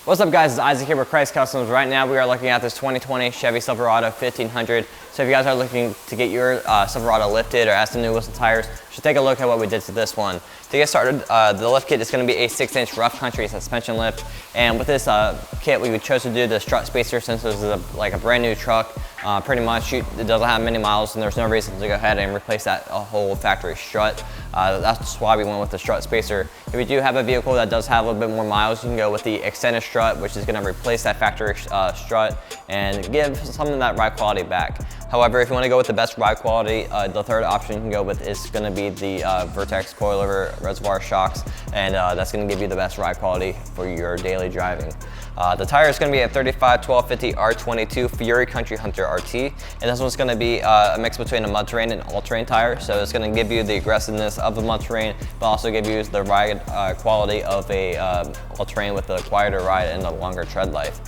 What's up guys, it's Isaac here with KRETZ Customs. Right now we are looking at this 2020 Chevy Silverado 1500. So if you guys are looking to get your Silverado lifted or add some new wheels and tires, you should take a look at what we did to this one. To get started, the lift kit is going to be a 6-inch rough country suspension lift. And with this kit, we chose to do the strut spacer since this is like a brand new truck. Pretty much, it doesn't have many miles and there's no reason to go ahead and replace that whole factory strut. That's why we went with the strut spacer. If you do have a vehicle that does have a little bit more miles, you can go with the extended strut, which is going to replace that factory strut and give some of that ride quality back. However, if you want to go with the best ride quality, the third option you can go with is going to be the Vertex coilover reservoir shocks, and that's going to give you the best ride quality for your daily driving. The tire is going to be a 35-12-50 R22 Fury Country Hunter RT, and this one's going to be a mix between a mud-terrain and all-terrain tire, so it's going to give you the aggressiveness of a mud-terrain, but also give you the ride quality of a all-terrain with a quieter ride and a longer tread life.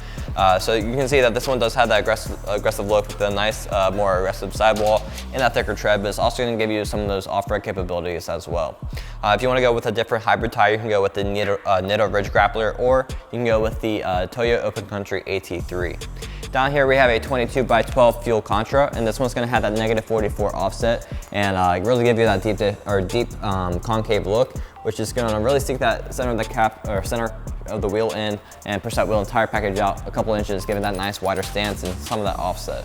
So you can see that this one does have that aggressive look with a nice, more aggressive sidewall and that thicker tread, but it's also going to give you some of those off-road capabilities as well. If you want to go with a different hybrid tire, you can go with the Nitto Ridge Grappler, or you can go with the Toyo Open Country AT3. Down here we have a 22x12 Fuel Contra, and this one's going to have that -44 offset and really give you that deep concave look, which is going to really stick that center of the cap or center of the wheel in and push that wheel and tire package out a couple inches, giving that nice wider stance and some of that offset.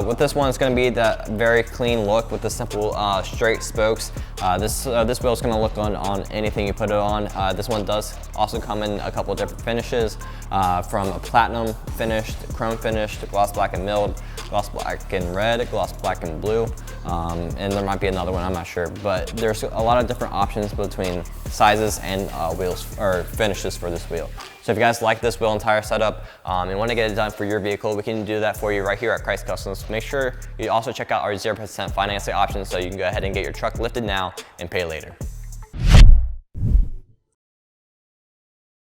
With this one, it's going to be that very clean look with the simple straight spokes. This wheel is going to look on anything you put it on. This one does also come in a couple different finishes, from a platinum finished, chrome finished, gloss black and milled, gloss black and red, gloss black and blue, and there might be another one, I'm not sure. But there's a lot of different options between sizes and wheels or finishes for this wheel. So if you guys like this wheel and tire setup and want to get it done for your vehicle, we can do that for you right here at KRETZ Customs. Make sure you also check out our 0% financing options so you can go ahead and get your truck lifted now and pay later.